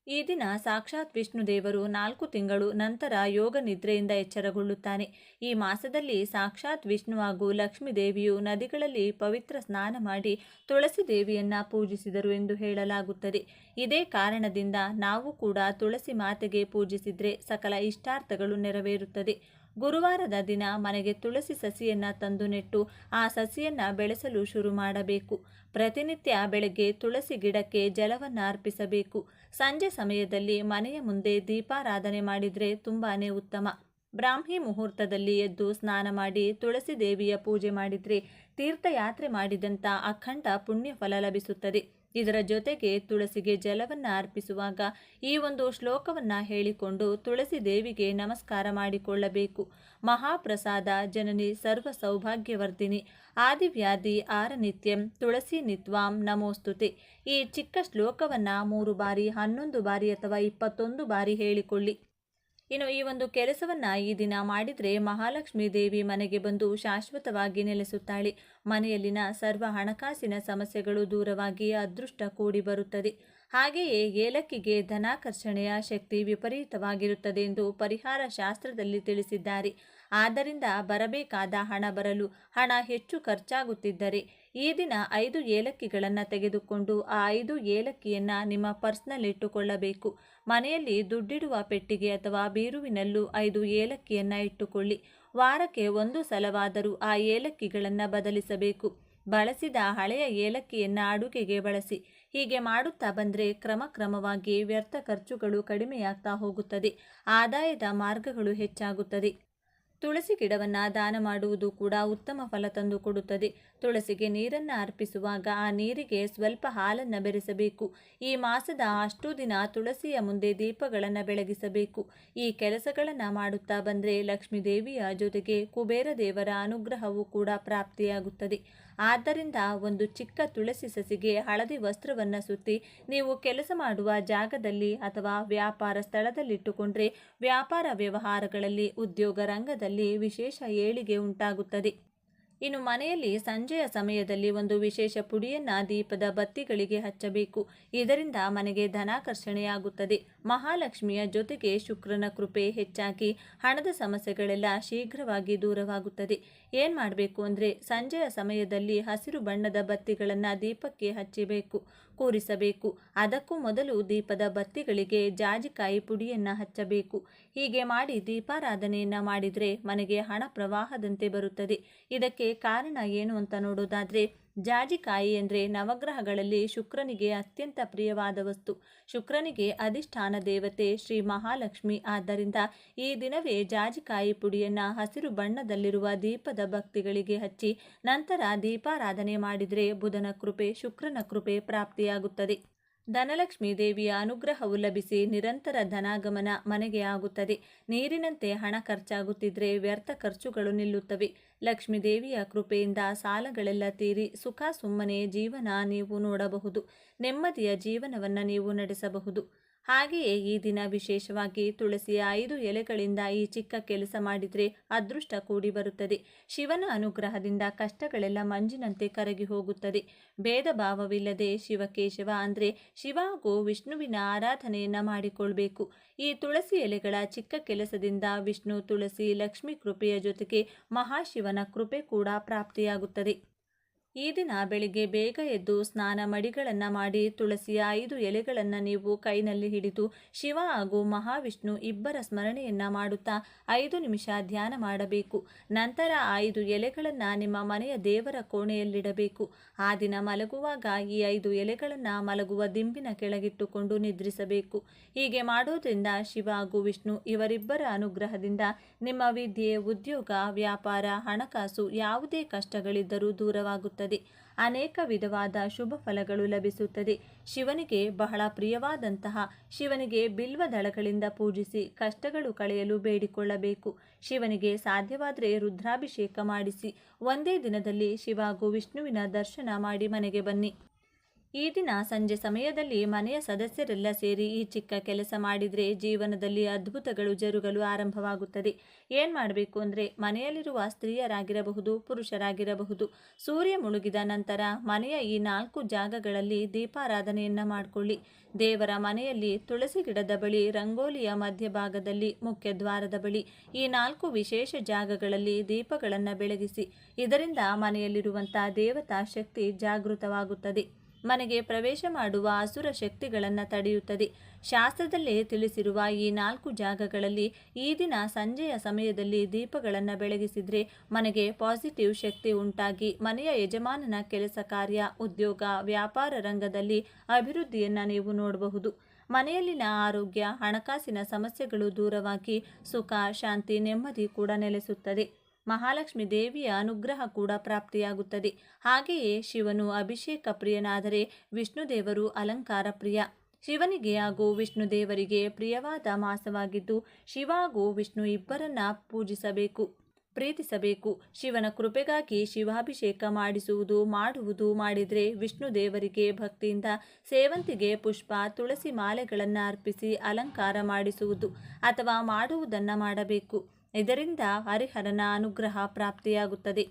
ಈ ದಿನ ಸಾಕ್ಷಾತ್ ವಿಷ್ಣು ದೇವರು 4 ತಿಂಗಳು ನಂತರ ಯೋಗ ನಿದ್ರೆಯಿಂದ ಎಚ್ಚರಗೊಳ್ಳುತ್ತಾನೆ. ಈ ಮಾಸದಲ್ಲಿ ಸಾಕ್ಷಾತ್ ವಿಷ್ಣು ಹಾಗೂ ಲಕ್ಷ್ಮೀ ದೇವಿಯು ನದಿಗಳಲ್ಲಿ ಪವಿತ್ರ ಸ್ನಾನ ಮಾಡಿ ತುಳಸಿ ದೇವಿಯನ್ನ ಪೂಜಿಸಿದರು ಎಂದು ಹೇಳಲಾಗುತ್ತದೆ. ಇದೇ ಕಾರಣದಿಂದ ನಾವು ಕೂಡ ತುಳಸಿ ಮಾತೆಗೆ ಪೂಜಿಸಿದರೆ ಸಕಲ ಇಷ್ಟಾರ್ಥಗಳು ನೆರವೇರುತ್ತದೆ. ಗುರುವಾರದ ದಿನ ಮನೆಗೆ ತುಳಸಿ ಸಸಿಯನ್ನ ತಂದು ನೆಟ್ಟು ಆ ಸಸಿಯನ್ನ ಬೆಳೆಸಲು ಶುರು ಮಾಡಬೇಕು. ಪ್ರತಿನಿತ್ಯ ಬೆಳಗ್ಗೆ ತುಳಸಿ ಗಿಡಕ್ಕೆ ಜಲವನ್ನು ಅರ್ಪಿಸಬೇಕು. ಸಂಜೆ ಸಮಯದಲ್ಲಿ ಮನೆಯ ಮುಂದೆ ದೀಪಾರಾಧನೆ ಮಾಡಿದರೆ ತುಂಬಾನೇ ಉತ್ತಮ. ಬ್ರಾಹ್ಮಿ ಮುಹೂರ್ತದಲ್ಲಿ ಎದ್ದು ಸ್ನಾನ ಮಾಡಿ ತುಳಸಿ ದೇವಿಯ ಪೂಜೆ ಮಾಡಿದರೆ ತೀರ್ಥಯಾತ್ರೆ ಮಾಡಿದಂಥ ಅಖಂಡ ಪುಣ್ಯ ಫಲ ಲಭಿಸುತ್ತದೆ. ಇದರ ಜೊತೆಗೆ ತುಳಸಿಗೆ ಜಲವನ್ನು ಅರ್ಪಿಸುವಾಗ ಈ ಒಂದು ಶ್ಲೋಕವನ್ನು ಹೇಳಿಕೊಂಡು ತುಳಸಿ ದೇವಿಗೆ ನಮಸ್ಕಾರ ಮಾಡಿಕೊಳ್ಳಬೇಕು. ಮಹಾಪ್ರಸಾದ ಜನನಿ ಸರ್ವ ಸೌಭಾಗ್ಯವರ್ಧಿನಿ ಆದಿವ್ಯಾಧಿ ಆರನಿತ್ಯಂ ತುಳಸಿ ನಿತ್ವಾಂ ನಮೋಸ್ತುತೆ. ಈ ಚಿಕ್ಕ ಶ್ಲೋಕವನ್ನು 3 ಬಾರಿ, 11 ಬಾರಿ ಅಥವಾ 21 ಬಾರಿ ಹೇಳಿಕೊಳ್ಳಿ. ಇನ್ನು ಈ ಒಂದು ಕೆಲಸವನ್ನು ಈ ದಿನ ಮಾಡಿದರೆ ಮಹಾಲಕ್ಷ್ಮಿ ದೇವಿ ಮನೆಗೆ ಬಂದು ಶಾಶ್ವತವಾಗಿ ನೆಲೆಸುತ್ತಾಳೆ. ಮನೆಯಲ್ಲಿನ ಸರ್ವ ಹಣಕಾಸಿನ ಸಮಸ್ಯೆಗಳು ದೂರವಾಗಿ ಅದೃಷ್ಟ ಕೂಡಿ ಬರುತ್ತದೆ. ಹಾಗೆಯೇ ಏಲಕ್ಕಿಗೆ ಧನಾಕರ್ಷಣೆಯ ಶಕ್ತಿ ವಿಪರೀತವಾಗಿರುತ್ತದೆ ಎಂದು ಪರಿಹಾರ ಶಾಸ್ತ್ರದಲ್ಲಿ ತಿಳಿಸಿದ್ದಾರೆ. ಆದ್ದರಿಂದ ಬರಬೇಕಾದ ಹಣ ಬರಲು ಹಣ ಹೆಚ್ಚು ಖರ್ಚಾಗುತ್ತಿದ್ದರೆ ಈ ದಿನ 5 ಏಲಕ್ಕಿಗಳನ್ನು ತೆಗೆದುಕೊಂಡು ಆ 5 ಏಲಕ್ಕಿಯನ್ನು ನಿಮ್ಮ ಪರ್ಸ್ನಲ್ಲಿ ಇಟ್ಟುಕೊಳ್ಳಬೇಕು. ಮನೆಯಲ್ಲಿ ದುಡ್ಡಿಡುವ ಪೆಟ್ಟಿಗೆ ಅಥವಾ ಬೀರುವಿನಲ್ಲೂ 5 ಏಲಕ್ಕಿಯನ್ನು ಇಟ್ಟುಕೊಳ್ಳಿ. ವಾರಕ್ಕೆ 1 ಸಲವಾದರೂ ಆ ಏಲಕ್ಕಿಗಳನ್ನು ಬದಲಿಸಬೇಕು. ಬಳಸಿದ ಹಳೆಯ ಏಲಕ್ಕಿಯನ್ನು ಅಡುಗೆಗೆ ಬಳಸಿ. ಹೀಗೆ ಮಾಡುತ್ತಾ ಬಂದರೆ ಕ್ರಮಕ್ರಮವಾಗಿ ವ್ಯರ್ಥ ಖರ್ಚುಗಳು ಕಡಿಮೆಯಾಗ್ತಾ ಹೋಗುತ್ತದೆ. ಆದಾಯದ ಮಾರ್ಗಗಳು ಹೆಚ್ಚಾಗುತ್ತದೆ. ತುಳಸಿ ಗಿಡವನ್ನು ದಾನ ಮಾಡುವುದು ಕೂಡ ಉತ್ತಮ ಫಲ ತಂದು ಕೊಡುತ್ತದೆ. ತುಳಸಿಗೆ ನೀರನ್ನು ಅರ್ಪಿಸುವಾಗ ಆ ನೀರಿಗೆ ಸ್ವಲ್ಪ ಹಾಲನ್ನು ಬೆರೆಸಬೇಕು. ಈ ಮಾಸದ ಅಷ್ಟೂ ದಿನ ತುಳಸಿಯ ಮುಂದೆ ದೀಪಗಳನ್ನು ಬೆಳಗಿಸಬೇಕು. ಈ ಕೆಲಸಗಳನ್ನು ಮಾಡುತ್ತಾ ಬಂದರೆ ಲಕ್ಷ್ಮೀ ದೇವಿಯ ಜೊತೆಗೆ ಕುಬೇರ ದೇವರ ಅನುಗ್ರಹವೂ ಕೂಡ ಪ್ರಾಪ್ತಿಯಾಗುತ್ತದೆ. ಆದ್ದರಿಂದ ಒಂದು ಚಿಕ್ಕ ತುಳಸಿ ಸಸಿಗೆ ಹಳದಿ ವಸ್ತ್ರವನ್ನು ಸುತ್ತಿ ನೀವು ಕೆಲಸ ಮಾಡುವ ಜಾಗದಲ್ಲಿ ಅಥವಾ ವ್ಯಾಪಾರ ಸ್ಥಳದಲ್ಲಿಟ್ಟುಕೊಂಡ್ರೆ ವ್ಯಾಪಾರ ವ್ಯವಹಾರಗಳಲ್ಲಿ, ಉದ್ಯೋಗ ರಂಗದಲ್ಲಿ ವಿಶೇಷ ಏಳಿಗೆ ಉಂಟಾಗುತ್ತದೆ. ಇನ್ನು ಮನೆಯಲ್ಲಿ ಸಂಜೆಯ ಸಮಯದಲ್ಲಿ ಒಂದು ವಿಶೇಷ ಪುಡಿಯನ್ನು ದೀಪದ ಬತ್ತಿಗಳಿಗೆ ಹಚ್ಚಬೇಕು. ಇದರಿಂದ ಮನೆಗೆ ಧನಾಕರ್ಷಣೆಯಾಗುತ್ತದೆ. ಮಹಾಲಕ್ಷ್ಮಿಯ ಜೊತೆಗೆ ಶುಕ್ರನ ಕೃಪೆ ಹೆಚ್ಚಾಗಿ ಹಣದ ಸಮಸ್ಯೆಗಳೆಲ್ಲ ಶೀಘ್ರವಾಗಿ ದೂರವಾಗುತ್ತದೆ. ಏನು ಮಾಡಬೇಕು ಅಂದರೆ ಸಂಜೆಯ ಸಮಯದಲ್ಲಿ ಹಸಿರು ಬಣ್ಣದ ಬತ್ತಿಗಳನ್ನು ದೀಪಕ್ಕೆ ಹಚ್ಚಬೇಕು, ಕೂರಿಸಬೇಕು. ಅದಕ್ಕೂ ಮೊದಲು ದೀಪದ ಬತ್ತಿಗಳಿಗೆ ಜಾಜಿಕಾಯಿ ಪುಡಿಯನ್ನು ಹಚ್ಚಬೇಕು. ಹೀಗೆ ಮಾಡಿ ದೀಪಾರಾಧನೆಯನ್ನು ಮಾಡಿದರೆ ಮನೆಗೆ ಹಣ ಪ್ರವಾಹದಂತೆ ಬರುತ್ತದೆ. ಇದಕ್ಕೆ ಕಾರಣ ಏನು ಅಂತ ನೋಡೋದಾದರೆ, ಜಾಜಿಕಾಯಿ ಅಂದರೆ ನವಗ್ರಹಗಳಲ್ಲಿ ಶುಕ್ರನಿಗೆ ಅತ್ಯಂತ ಪ್ರಿಯವಾದ ವಸ್ತು. ಶುಕ್ರನಿಗೆ ಅಧಿಷ್ಠಾನ ದೇವತೆ ಶ್ರೀ ಮಹಾಲಕ್ಷ್ಮಿ. ಆದ್ದರಿಂದ ಈ ದಿನವೇ ಜಾಜಿಕಾಯಿ ಪುಡಿಯನ್ನು ಹಸಿರು ಬಣ್ಣದಲ್ಲಿರುವ ದೀಪದ ಬತ್ತಿಗಳಿಗೆ ಹಚ್ಚಿ ನಂತರ ದೀಪಾರಾಧನೆ ಮಾಡಿದರೆ ಬುಧನ ಕೃಪೆ, ಶುಕ್ರನ ಕೃಪೆ ಪ್ರಾಪ್ತಿಯಾಗುತ್ತದೆ. ಧನಲಕ್ಷ್ಮೀ ದೇವಿಯ ಅನುಗ್ರಹವು ಲಭಿಸಿ ನಿರಂತರ ಧನಾಗಮನ ಮನೆಗೆ ಆಗುತ್ತದೆ. ನೀರಿನಂತೆ ಹಣ ಖರ್ಚಾಗುತ್ತಿದ್ರೆ ವ್ಯರ್ಥ ಖರ್ಚುಗಳು ನಿಲ್ಲುತ್ತವೆ. ಲಕ್ಷ್ಮೀ ದೇವಿಯ ಕೃಪೆಯಿಂದ ಸಾಲಗಳೆಲ್ಲ ತೀರಿ ಸುಖ ಸುಮ್ಮನೆ ಜೀವನ ನೀವು ನೋಡಬಹುದು. ನೆಮ್ಮದಿಯ ಜೀವನವನ್ನು ನೀವು ನಡೆಸಬಹುದು. ಹಾಗೆಯೇ ಈ ದಿನ ವಿಶೇಷವಾಗಿ ತುಳಸಿಯ 5 ಎಲೆಗಳಿಂದ ಈ ಚಿಕ್ಕ ಕೆಲಸ ಮಾಡಿದರೆ ಅದೃಷ್ಟ ಕೂಡಿ ಬರುತ್ತದೆ. ಶಿವನ ಅನುಗ್ರಹದಿಂದ ಕಷ್ಟಗಳೆಲ್ಲ ಮಂಜಿನಂತೆ ಕರಗಿ ಹೋಗುತ್ತದೆ. ಭೇದ ಭಾವವಿಲ್ಲದೆ ಶಿವಕೇಶವ ಅಂದರೆ ಶಿವ ಹಾಗೂ ವಿಷ್ಣುವಿನ ಆರಾಧನೆಯನ್ನ ಮಾಡಿಕೊಳ್ಬೇಕು. ಈ ತುಳಸಿ ಎಲೆಗಳ ಚಿಕ್ಕ ಕೆಲಸದಿಂದ ವಿಷ್ಣು, ತುಳಸಿ, ಲಕ್ಷ್ಮೀ ಕೃಪೆಯ ಜೊತೆಗೆ ಮಹಾಶಿವನ ಕೃಪೆ ಕೂಡ ಪ್ರಾಪ್ತಿಯಾಗುತ್ತದೆ. ಈ ದಿನ ಬೆಳಿಗ್ಗೆ ಬೇಗ ಎದ್ದು ಸ್ನಾನ ಮಡಿಗಳನ್ನು ಮಾಡಿ ತುಳಸಿಯ 5 ಎಲೆಗಳನ್ನು ನೀವು ಕೈನಲ್ಲಿ ಹಿಡಿದು ಶಿವ ಹಾಗೂ ಮಹಾವಿಷ್ಣು ಇಬ್ಬರ ಸ್ಮರಣೆಯನ್ನ ಮಾಡುತ್ತಾ 5 ನಿಮಿಷ ಧ್ಯಾನ ಮಾಡಬೇಕು. ನಂತರ 5 ಎಲೆಗಳನ್ನು ನಿಮ್ಮ ಮನೆಯ ದೇವರ ಕೋಣೆಯಲ್ಲಿಡಬೇಕು. ಆ ದಿನ ಮಲಗುವಾಗ ಈ 5 ಎಲೆಗಳನ್ನು ಮಲಗುವ ದಿಂಬಿನ ಕೆಳಗಿಟ್ಟುಕೊಂಡು ನಿದ್ರಿಸಬೇಕು. ಹೀಗೆ ಮಾಡೋದ್ರಿಂದ ಶಿವ ಹಾಗೂ ವಿಷ್ಣು ಇವರಿಬ್ಬರ ಅನುಗ್ರಹದಿಂದ ನಿಮ್ಮ ವಿದ್ಯೆ, ಉದ್ಯೋಗ, ವ್ಯಾಪಾರ, ಹಣಕಾಸು ಯಾವುದೇ ಕಷ್ಟಗಳಿದ್ದರೂ ದೂರವಾಗುತ್ತದೆ. ಅನೇಕ ವಿಧವಾದ ಶುಭ ಫಲಗಳು ಲಭಿಸುತ್ತದೆ. ಶಿವನಿಗೆ ಬಹಳ ಪ್ರಿಯವಾದಂತಹ ಶಿವನಿಗೆ ಬಿಲ್ವ ದಳಗಳಿಂದ ಪೂಜಿಸಿ ಕಷ್ಟಗಳು ಕಳೆಯಲು ಬೇಡಿಕೊಳ್ಳಬೇಕು. ಶಿವನಿಗೆ ಸಾಧ್ಯವಾದರೆ ರುದ್ರಾಭಿಷೇಕ ಮಾಡಿಸಿ ಒಂದೇ ದಿನದಲ್ಲಿ ಶಿವ ಹಾಗೂ ವಿಷ್ಣುವಿನ ದರ್ಶನ ಮಾಡಿ ಮನೆಗೆ ಬನ್ನಿ. ಈ ದಿನ ಸಂಜೆ ಸಮಯದಲ್ಲಿ ಮನೆಯ ಸದಸ್ಯರೆಲ್ಲ ಸೇರಿ ಈ ಚಿಕ್ಕ ಕೆಲಸ ಮಾಡಿದರೆ ಜೀವನದಲ್ಲಿ ಅದ್ಭುತಗಳು ಜರುಗಲು ಆರಂಭವಾಗುತ್ತದೆ. ಏನು ಮಾಡಬೇಕು ಅಂದರೆ ಮನೆಯಲ್ಲಿರುವ ಸ್ತ್ರೀಯರಾಗಿರಬಹುದು, ಪುರುಷರಾಗಿರಬಹುದು, ಸೂರ್ಯ ಮುಳುಗಿದ ನಂತರ ಮನೆಯ ಈ 4 ಜಾಗಗಳಲ್ಲಿ ದೀಪಾರಾಧನೆಯನ್ನ ಮಾಡಿಕೊಳ್ಳಿ. ದೇವರ ಮನೆಯಲ್ಲಿ ತುಳಸಿ ಗಿಡದ ಬಳಿ, ರಂಗೋಲಿಯ ಮಧ್ಯಭಾಗದಲ್ಲಿ, ಮುಖ್ಯ ದ್ವಾರದ ಬಳಿ ಈ 4 ವಿಶೇಷ ಜಾಗಗಳಲ್ಲಿ ದೀಪಗಳನ್ನು ಬೆಳಗಿಸಿ. ಇದರಿಂದ ಮನೆಯಲ್ಲಿರುವಂಥ ದೇವತಾ ಶಕ್ತಿ ಜಾಗೃತವಾಗುತ್ತದೆ. ಮನೆಗೆ ಪ್ರವೇಶ ಮಾಡುವ ಅಸುರ ಶಕ್ತಿಗಳನ್ನು ತಡೆಯುತ್ತದೆ. ಶಾಸ್ತ್ರದಲ್ಲೇ ತಿಳಿಸಿರುವ ಈ 4 ಜಾಗಗಳಲ್ಲಿ ಈ ದಿನ ಸಂಜೆಯ ಸಮಯದಲ್ಲಿ ದೀಪಗಳನ್ನು ಬೆಳಗಿಸಿದರೆ ಮನೆಗೆ ಪಾಸಿಟಿವ್ ಶಕ್ತಿ ಉಂಟಾಗಿ ಮನೆಯ ಯಜಮಾನನ ಕೆಲಸ ಕಾರ್ಯ, ಉದ್ಯೋಗ, ವ್ಯಾಪಾರ ರಂಗದಲ್ಲಿ ಅಭಿವೃದ್ಧಿಯನ್ನು ನೀವು ನೋಡಬಹುದು. ಮನೆಯಲ್ಲಿನ ಆರೋಗ್ಯ, ಹಣಕಾಸಿನ ಸಮಸ್ಯೆಗಳು ದೂರವಾಗಿ ಸುಖ, ಶಾಂತಿ, ನೆಮ್ಮದಿ ಕೂಡ ನೆಲೆಸುತ್ತದೆ. ಮಹಾಲಕ್ಷ್ಮಿ ದೇವಿಯ ಅನುಗ್ರಹ ಕೂಡ ಪ್ರಾಪ್ತಿಯಾಗುತ್ತದೆ. ಹಾಗೆಯೇ ಶಿವನು ಅಭಿಷೇಕ ಪ್ರಿಯನಾದರೆ ವಿಷ್ಣು ದೇವರು ಅಲಂಕಾರ ಪ್ರಿಯ. ಶಿವನಿಗೆ ಹಾಗೂ ವಿಷ್ಣು ದೇವರಿಗೆ ಪ್ರಿಯವಾದ ಮಾಸವಾಗಿದ್ದು ಶಿವ ಹಾಗೂ ವಿಷ್ಣು ಇಬ್ಬರನ್ನ ಪೂಜಿಸಬೇಕು, ಪ್ರೀತಿಸಬೇಕು. ಶಿವನ ಕೃಪೆಗಾಗಿ ಶಿವಾಭಿಷೇಕ ಮಾಡಿದರೆ ವಿಷ್ಣು ದೇವರಿಗೆ ಭಕ್ತಿಯಿಂದ ಸೇವಂತಿಗೆ ಪುಷ್ಪ, ತುಳಸಿ ಮಾಲೆಗಳನ್ನು ಅರ್ಪಿಸಿ ಅಲಂಕಾರ ಮಾಡಿಸುವುದು ಅಥವಾ ಮಾಡುವುದನ್ನು ಮಾಡಬೇಕು. ಇದರಿಂದ ಹರಿಹರನ ಅನುಗ್ರಹ ಪ್ರಾಪ್ತಿಯಾಗುತ್ತದೆ.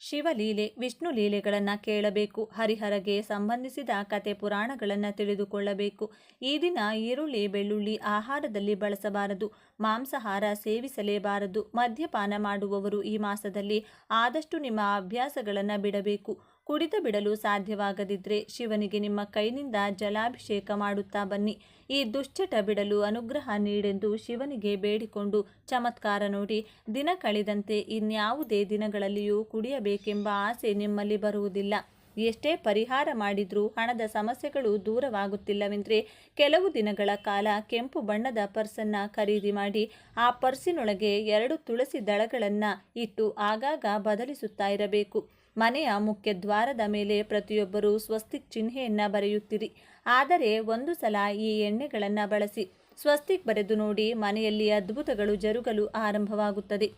ಶಿವಲೀಲೆ, ವಿಷ್ಣು ಲೀಲೆಗಳನ್ನು ಕೇಳಬೇಕು. ಹರಿಹರಗೆ ಸಂಬಂಧಿಸಿದ ಕತೆ ಪುರಾಣಗಳನ್ನು ತಿಳಿದುಕೊಳ್ಳಬೇಕು. ಈ ದಿನ ಈರುಳ್ಳಿ, ಬೆಳ್ಳುಳ್ಳಿ ಆಹಾರದಲ್ಲಿ ಬಳಸಬಾರದು. ಮಾಂಸಾಹಾರ ಸೇವಿಸಲೇಬಾರದು. ಮದ್ಯಪಾನ ಮಾಡುವವರು ಈ ಮಾಸದಲ್ಲಿ ಆದಷ್ಟು ನಿಮ್ಮ ಅಭ್ಯಾಸಗಳನ್ನು ಬಿಡಬೇಕು. ಕುಡಿತ ಬಿಡಲು ಸಾಧ್ಯವಾಗದಿದ್ದರೆ ಶಿವನಿಗೆ ನಿಮ್ಮ ಕೈನಿಂದ ಜಲಾಭಿಷೇಕ ಮಾಡುತ್ತಾ ಬನ್ನಿ. ಈ ದುಶ್ಚಟ ಬಿಡಲು ಅನುಗ್ರಹ ನೀಡೆಂದು ಶಿವನಿಗೆ ಬೇಡಿಕೊಂಡು ಚಮತ್ಕಾರ ನೋಡಿ. ದಿನ ಕಳೆದಂತೆ ಇನ್ಯಾವುದೇ ದಿನಗಳಲ್ಲಿಯೂ ಕುಡಿಯಬೇಕೆಂಬ ಆಸೆ ನಿಮ್ಮಲ್ಲಿ ಬರುವುದಿಲ್ಲ. ಎಷ್ಟೇ ಪರಿಹಾರ ಮಾಡಿದ್ರೂ ಹಣದ ಸಮಸ್ಯೆಗಳು ದೂರವಾಗುತ್ತಿಲ್ಲವೆಂದರೆ ಕೆಲವು ದಿನಗಳ ಕಾಲ ಕೆಂಪು ಬಣ್ಣದ ಪರ್ಸನ್ನು ಖರೀದಿ ಮಾಡಿ ಆ ಪರ್ಸಿನೊಳಗೆ 2 ತುಳಸಿ ದಳಗಳನ್ನು ಇಟ್ಟು ಆಗಾಗ ಬದಲಿಸುತ್ತಾ ಇರಬೇಕು. ಮನೆಯ ಮುಖ್ಯ ದ್ವಾರದ ಮೇಲೆ ಪ್ರತಿಯೊಬ್ಬರೂ ಸ್ವಸ್ತಿಕ್ ಚಿಹ್ನೆಯನ್ನು ಬರೆಯುತ್ತಿರಿ. ಆದರೆ ಒಂದು ಸಲ ಈ ಎಣ್ಣೆಗಳನ್ನು ಬಳಸಿ ಸ್ವಸ್ತಿಕ್ ಬರೆದು ನೋಡಿ. ಮನೆಯಲ್ಲಿ ಅದ್ಭುತಗಳು ಜರುಗಲು ಆರಂಭವಾಗುತ್ತದೆ.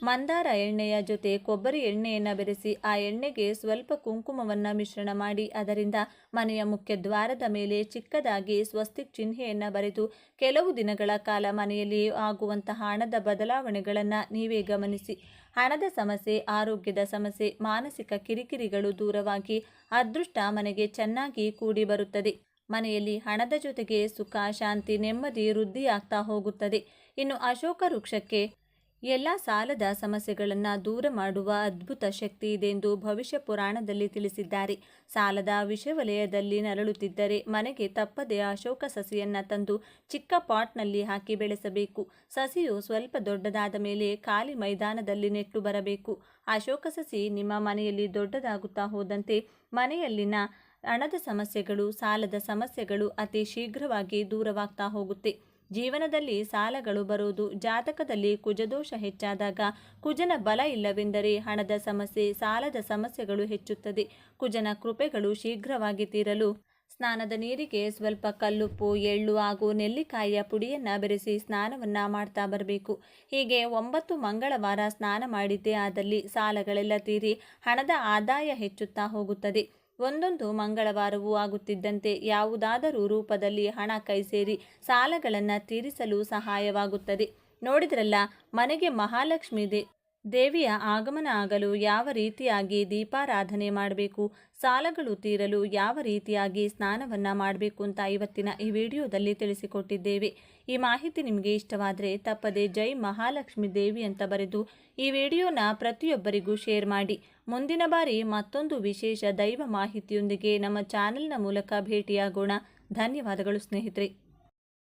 ಮಂದಾರ ಎಣ್ಣೆಯ ಜೊತೆ ಕೊಬ್ಬರಿ ಎಣ್ಣೆಯನ್ನು ಬೆರೆಸಿ ಆ ಎಣ್ಣೆಗೆ ಸ್ವಲ್ಪ ಕುಂಕುಮವನ್ನು ಮಿಶ್ರಣ ಮಾಡಿ ಅದರಿಂದ ಮನೆಯ ಮುಖ್ಯ ದ್ವಾರದ ಮೇಲೆ ಚಿಕ್ಕದಾಗಿ ಸ್ವಸ್ತಿಕ್ ಚಿಹ್ನೆಯನ್ನು ಬರೆದು ಕೆಲವು ದಿನಗಳ ಕಾಲ ಮನೆಯಲ್ಲಿ ಆಗುವಂತಹ ಹಣದ ಬದಲಾವಣೆಗಳನ್ನು ನೀವೇ ಗಮನಿಸಿ. ಹಣದ ಸಮಸ್ಯೆ, ಆರೋಗ್ಯದ ಸಮಸ್ಯೆ, ಮಾನಸಿಕ ಕಿರಿಕಿರಿಗಳು ದೂರವಾಗಿ ಅದೃಷ್ಟ ಮನೆಗೆ ಚೆನ್ನಾಗಿ ಕೂಡಿ ಬರುತ್ತದೆ. ಮನೆಯಲ್ಲಿ ಹಣದ ಜೊತೆಗೆ ಸುಖ, ಶಾಂತಿ, ನೆಮ್ಮದಿ ವೃದ್ಧಿಯಾಗ್ತಾ ಹೋಗುತ್ತದೆ. ಇನ್ನು ಅಶೋಕ ವೃಕ್ಷಕ್ಕೆ ಎಲ್ಲ ಸಾಲದ ಸಮಸ್ಯೆಗಳನ್ನು ದೂರ ಮಾಡುವ ಅದ್ಭುತ ಶಕ್ತಿ ಇದೆ ಎಂದು ಭವಿಷ್ಯ ಪುರಾಣದಲ್ಲಿ ತಿಳಿಸಿದ್ದಾರೆ. ಸಾಲದ ವಿಷವಲಯದಲ್ಲಿ ನರಳುತ್ತಿದ್ದರೆ ಮನೆಗೆ ತಪ್ಪದೆ ಅಶೋಕ ಸಸಿಯನ್ನು ತಂದು ಚಿಕ್ಕ ಪಾಟ್ನಲ್ಲಿ ಹಾಕಿ ಬೆಳೆಸಬೇಕು. ಸಸಿಯು ಸ್ವಲ್ಪ ದೊಡ್ಡದಾದ ಮೇಲೆ ಖಾಲಿ ಮೈದಾನದಲ್ಲಿ ನೆಟ್ಟು ಬರಬೇಕು. ಅಶೋಕ ಸಸಿ ನಿಮ್ಮ ಮನೆಯಲ್ಲಿ ದೊಡ್ಡದಾಗುತ್ತಾ ಹೋದಂತೆ ಮನೆಯಲ್ಲಿನ ಹಣದ ಸಮಸ್ಯೆಗಳು, ಸಾಲದ ಸಮಸ್ಯೆಗಳು ಅತಿ ಶೀಘ್ರವಾಗಿ ದೂರವಾಗ್ತಾ ಹೋಗುತ್ತೆ. ಜೀವನದಲ್ಲಿ ಸಾಲಗಳು ಬರುವುದು, ಜಾತಕದಲ್ಲಿ ಕುಜದೋಷ ಹೆಚ್ಚಾದಾಗ, ಕುಜನ ಬಲ ಇಲ್ಲವೆಂದರೆ ಹಣದ ಸಮಸ್ಯೆ, ಸಾಲದ ಸಮಸ್ಯೆಗಳು ಹೆಚ್ಚುತ್ತದೆ. ಕುಜನ ಕೃಪೆಗಳು ಶೀಘ್ರವಾಗಿ ತೀರಲು ಸ್ನಾನದ ನೀರಿಗೆ ಸ್ವಲ್ಪ ಕಲ್ಲುಪ್ಪು, ಎಳ್ಳು ಹಾಗೂ ನೆಲ್ಲಿಕಾಯಿಯ ಪುಡಿಯನ್ನು ಬೆರೆಸಿ ಸ್ನಾನವನ್ನು ಮಾಡ್ತಾ ಬರಬೇಕು. ಹೀಗೆ 9 ಮಂಗಳವಾರ ಸ್ನಾನ ಮಾಡಿದ್ದೇ ಆದಲ್ಲಿ ಸಾಲಗಳೆಲ್ಲ ತೀರಿ ಹಣದ ಆದಾಯ ಹೆಚ್ಚುತ್ತಾ ಹೋಗುತ್ತದೆ. ಒಂದೊಂದು ಮಂಗಳವಾರವೂ ಆಗುತ್ತಿದ್ದಂತೆ ಯಾವುದಾದರೂ ರೂಪದಲ್ಲಿ ಹಣ ಕೈ ಸೇರಿ ಸಾಲಗಳನ್ನು ತೀರಿಸಲು ಸಹಾಯವಾಗುತ್ತದೆ. ನೋಡಿದ್ರಲ್ಲ, ಮನೆಗೆ ಮಹಾಲಕ್ಷ್ಮಿ ದೇವಿಯ ಆಗಮನ ಆಗಲು ಯಾವ ರೀತಿಯಾಗಿ ದೀಪಾರಾಧನೆ ಮಾಡಬೇಕು, ಸಾಲಗಳು ತೀರಲು ಯಾವ ರೀತಿಯಾಗಿ ಸ್ನಾನವನ್ನು ಮಾಡಬೇಕು ಅಂತ ಇವತ್ತಿನ ಈ ವಿಡಿಯೋದಲ್ಲಿ ತಿಳಿಸಿಕೊಟ್ಟಿದ್ದೇವೆ. ಈ ಮಾಹಿತಿ ನಿಮಗೆ ಇಷ್ಟವಾದರೆ ತಪ್ಪದೆ ಜೈ ಮಹಾಲಕ್ಷ್ಮಿ ದೇವಿ ಅಂತ ಬರೆದು ಈ ವಿಡಿಯೋನ ಪ್ರತಿಯೊಬ್ಬರಿಗೂ ಶೇರ್ ಮಾಡಿ. ಮುಂದಿನ ಬಾರಿ ಮತ್ತೊಂದು ವಿಶೇಷ ದೈವ ಮಾಹಿತಿಯೊಂದಿಗೆ ನಮ್ಮ ಚಾನೆಲ್ನ ಮೂಲಕ ಭೇಟಿಯಾಗೋಣ. ಧನ್ಯವಾದಗಳು ಸ್ನೇಹಿತರೆ.